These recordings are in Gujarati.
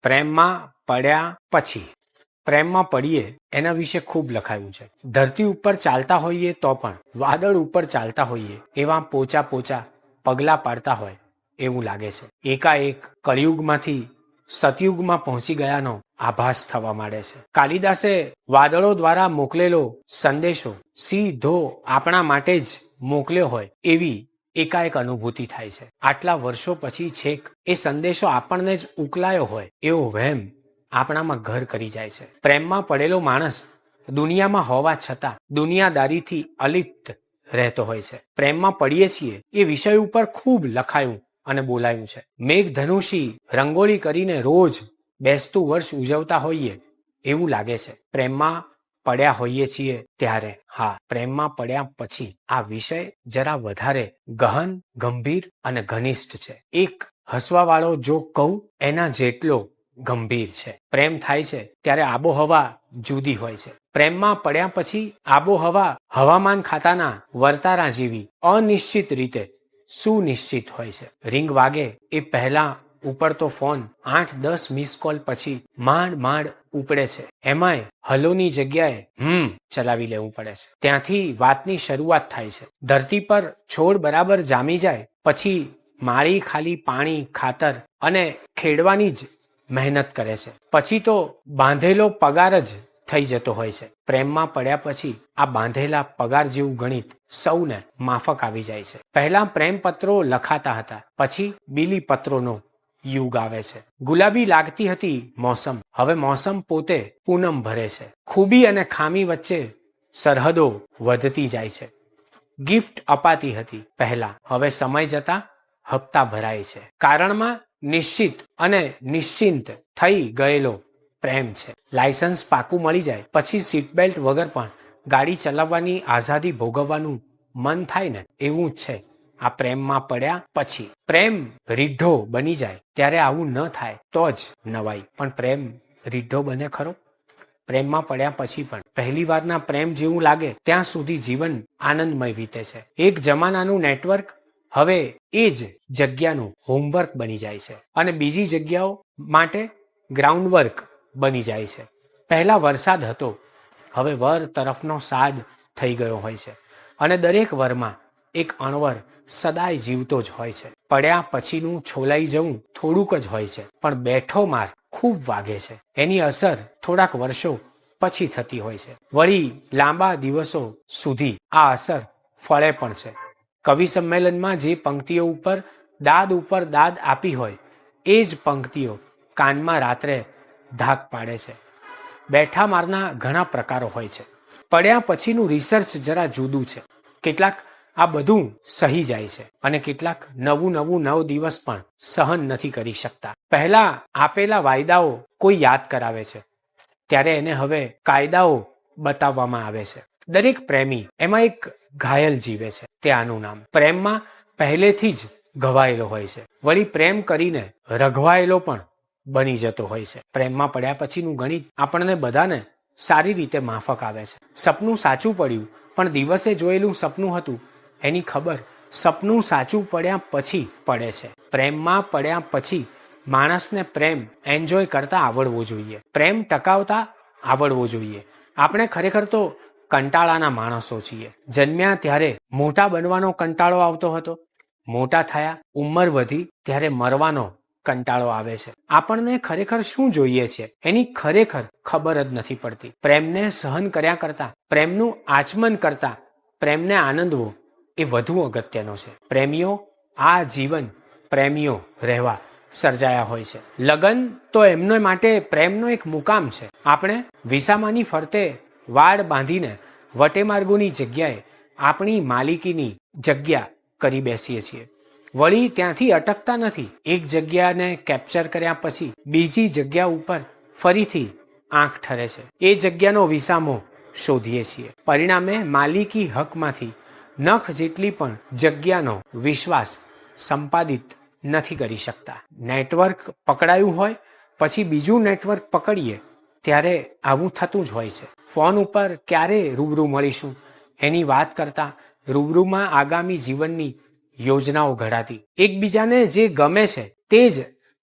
પ્રેમમાં પડ્યા પછી. પ્રેમમાં પડીએ એના વિશે ખૂબ લખાયું છે. ધરતી ઉપર ચાલતા હોઈએ તો પણ, વાદળ ઉપર ચાલતા હોઈએ એવા પોચા પોચા પગલાં પાડતા હોય એવું લાગે છે. એકાએક કળિયુગમાંથી સતયુગમાં પહોંચી ગયાનો આભાસ થવા માંડે છે. કાલિદાસે વાદળો દ્વારા મોકલેલો સંદેશો સીધો આપણા માટે જ મોકલ્યો હોય એવી એકાએક અનુભૂતિ થાય છે. આટલા વર્ષો પછી છેક એ સંદેશો આપણને જ ઉકલાયો હોય એવો વહેમ આપણામાં ઘર કરી જાય છે. પ્રેમમાં પડેલો માણસ દુનિયામાં હોવા છતાં દુનિયાદારીથી અલિપ્ત રહેતો હોય છે. પ્રેમમાં પડીએ છીએ એ વિષય ઉપર ખૂબ લખાયું અને બોલાયું છે. મેઘધનુષી રંગોળી કરીને રોજ બેસતું વર્ષ ઉજવતા હોઈએ એવું લાગે છે. પ્રેમમાં પડ્યા હોઈએ છીએ ત્યારે. હા, પ્રેમમાં પડ્યા પછી આ વિષય જરા વધારે ગહન, ગંભીર અને ઘનિષ્ઠ છે. એક હસવાવાળો જોક કહું એના જેટલો ગંભીર છે. પ્રેમ થાય છે ત્યારે આબોહવા જુદી હોય છે. પ્રેમમાં પડ્યા પછી આબોહવા હવામાન ખાતાના વર્તારા જેવી અનિશ્ચિત રીતે સુનિશ્ચિત હોય છે. રિંગ વાગે એ પહેલા ઉપડતો ફોન 8-10 મિસ કોલ પછી માંડ ઉપડે છે. એમાંય હલોની જગ્યાએ ચલાવી લેવું પડે છે. ત્યાંથી વાતની શરૂઆત થાય છે. ધરતી પર છોડ બરાબર જામી જાય પછી માળી ખાલી પાણી, ખાતર અને ખેડવાની જ મહેનત કરે છે. પછી તો બાંધેલો પગાર જ થઈ જતો હોય છે. પ્રેમમાં પડ્યા પછી આ બાંધેલા પગાર જેવું ગણિત સૌને માફક આવી જાય છે. પહેલા પ્રેમપત્રો લખાતા હતા, પછી બીલી પત્રોનો યુગ આવે છે. ગુલાબી લાગતી હતી મોસમ, હવે મોસમ પોતે પૂનમ ભરે છે. ખૂબી અને ખામી વચ્ચે સરહદો વધતી જાય છે. ગિફ્ટ અપાતી હતી પહેલા, હવે સમય જતા હપ્તા ભરાય છે. કારણમાં નિશ્ચિત અને નિશ્ચિંત થઈ ગયેલો પ્રેમ છે. લાયસન્સ પાકું મળી જાય પછી સીટ બેલ્ટ વગર પણ ગાડી ચલાવવાની આઝાદી ભોગવવાનું મન થાય ને, એવું જ છે આ પ્રેમમાં પડ્યા પછી. પ્રેમ રીઢો બની જાય ત્યારે આવું ન થાય તો જ નવાય. પણ પ્રેમ રીઢો બને ખરો? પ્રેમમાં પડ્યા પછી પણ પહેલી વારના પ્રેમ જેવું લાગે ત્યાં સુધી જીવન આનંદમય વીતે છે. એક જમાનાનું નેટવર્ક હવે એ જ જગ્યાનું હોમવર્ક બની જાય છે અને બીજી જગ્યાઓ માટે ગ્રાઉન્ડવર્ક બની જાય છે. પહેલા વરસાદ હતો, હવે વર તરફનો સાદ થઈ ગયો હોય છે અને દરેક વરમાં એક અણવર સદાય જીવતો જ હોય છે. પડ્યા પછીનું છોલાઈ જવું થોડુંક જ હોય છે, પણ બેઠો માર ખૂબ વાગે છે. એની અસર થોડાક વર્ષો પછી થતી હોય છે. વળી લાંબા દિવસો સુધી આ અસર ફળે પણ છે. કવિ સંમેલનમાં જે પંક્તિઓ ઉપર દાદ આપી હોય એ જ પંક્તિઓ કાનમાં રાત્રે ધાક પાડે છે. બેઠા મારના ઘણા પ્રકારો હોય છે. પડ્યા પછીનું રિસર્ચ જરા જુદું છે. કેટલાક આ બધું સહી જાય છે અને કેટલાક નવું 9 દિવસ પણ સહન નથી કરી શકતા. પહેલા આપેલા વાયદાઓ કોઈ યાદ કરાવે છે ત્યારે એને હવે કાયદાઓ બતાવવામાં આવે છે. દરેક પ્રેમી એમાં એક ઘાયલ જીવે છે, તે આનું નામ. પ્રેમમાં પહેલેથી જ ઘવાયેલો હોય છે, વળી પ્રેમ કરીને રઘવાયેલો પણ બની જતો હોય છે. પ્રેમમાં પડ્યા પછીનું ગણિત આપણને બધાને સારી રીતે માફક આવે છે. સપનું સાચું પડ્યું, પણ દિવસે જોયેલું સપનું હતું એની ખબર સપનું સાચું પડ્યા પછી પડે છે. પ્રેમમાં પડ્યા પછી માણસને પ્રેમ એન્જોય કરતા આવડવો જોઈએ, પ્રેમ ટકાવતા આવડવો જોઈએ. આપણે ખરેખર તો કંટાળાના માણસો છીએ. જન્મ્યા ત્યારે મોટા બનવાનો કંટાળો આવતો હતો, મોટા થયા, ઉંમર વધી ત્યારે મરવાનો કંટાળો આવે છે. આપણને ખરેખર શું જોઈએ છે એની ખરેખર ખબર જ નથી પડતી. પ્રેમને સહન કર્યા કરતા, પ્રેમનું આચમન કરતા પ્રેમને આનંદવો એ વધુ અગત્યનો છે. પ્રેમીઓ આ જીવન પ્રેમીઓ રહેવા સર્જાયા હોય છે. લગ્ન તો એમને માટે પ્રેમનો એક મુકામ છે. આપણે વિસામાની ફરતે વાડ બાંધીને વટેમાર્ગોની જગ્યાએ આપણી માલિકીની જગ્યા કરી બેસીએ છીએ. વળી ત્યાંથી અટકતા નથી. એક જગ્યાને કેપ્ચર કર્યા પછી બીજી જગ્યા ઉપર ફરીથી આંખ ઠરે છે. એ જગ્યાનો વિસામો શોધીએ છીએ. પરિણામે માલિકી હકમાંથી નખ જેટલી પણ જગ્યાનો વિશ્વાસ સંપાદિત નથી કરી શકતા. નેટવર્ક પકડાયું હોય પછી બીજું નેટવર્ક પકડીએ ત્યારે આવું થતું જ હોય છે. ફોન ઉપર ક્યારે રૂબરૂ મળીશું એની વાત કરતા રૂબરૂમાં આગામી જીવનની યોજનાઓ ઘડાતી. એકબીજાને જે ગમે છે તે જ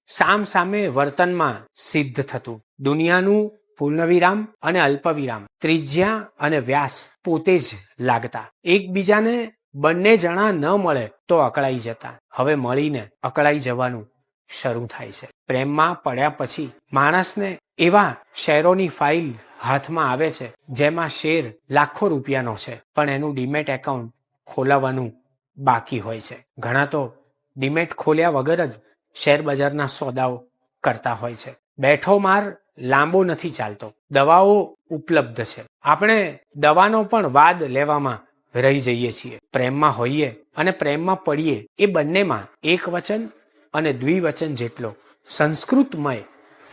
સામ સામે વર્તનમાં સિદ્ધ થતું. દુનિયાનું પૂર્ણવિરામ અને અલ્પવિરામ, ત્રિજ્યા અને વ્યાસ પોતે જ લાગતા. એકબીજાને બંને જણા ન મળે તો અકળાઈ જતા. હવે મળીને અકળાઈ જવાનું શરૂ થાય છે. પ્રેમમાં પડ્યા પછી માણસને એવા શેરોની ફાઇલ હાથમાં આવે છે જેમાં શેર લાખો રૂપિયાનો છે, પણ એનું ડીમેટ એકાઉન્ટ ખોલાવવાનું બાકી હોય છે. ઘણા તો ડીમેટ ખોલ્યા વગર જ શેર બજારના સોદાઓ કરતા હોય છે. બેઠો માર લાંબો નથી ચાલતો. દવાઓ ઉપલબ્ધ છે. આપણે દવાનો પણ વાદ લેવામાં રહી જઈએ છીએ. પ્રેમમાં હોઈએ અને પ્રેમમાં પડીએ એ બંનેમાં એક વચન અને દ્વિવચન જેટલો સંસ્કૃતમય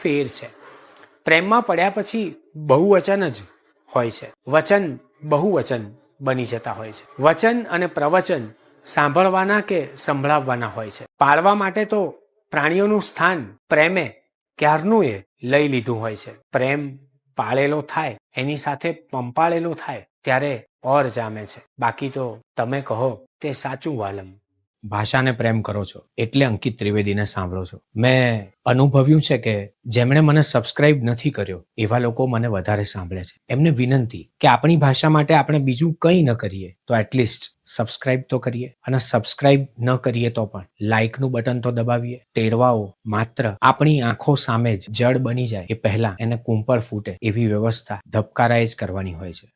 ફેર છે. પ્રેમમાં પડ્યા પછી બહુવચન જ હોય છે. વચન બહુવચન બની જતા હોય છે. વચન અને પ્રવચન સાંભળવાના કે સંભળાવવાના હોય છે. પાળવા માટે તો પ્રાણીઓનું સ્થાન પ્રેમે ક્યારનું એ લઈ લીધું હોય છે. પ્રેમ પાળેલો થાય, એની સાથે પંપાળેલો થાય ત્યારે ઓર જામે છે. બાકી તો તમે કહો તે સાચું વાલમ. ભાષાને પ્રેમ કરો છો એટલે અંકિત ત્રિવેદીને સાંભળો છો. મેં અનુભવ્યું છે કે જેમણે મને સબસ્ક્રાઇબ નથી કર્યો એવા લોકો મને વધારે સાંભળે છે. એમને વિનંતી કે આપણી ભાષા માટે આપણે બીજું કંઈ ન કરીએ તો એટલીસ્ટ સબસ્ક્રાઇબ તો કરીએ, અને સબસ્ક્રાઇબ ન કરીએ તો પણ લાઇકનું બટન તો દબાવીએ. ટેરવાઓ માત્ર આપણી આંખો સામે જ જડ બની જાય એ પહેલા એને કુંપળ ફૂટે એવી વ્યવસ્થા ધબકારાએ જ કરવાની હોય છે.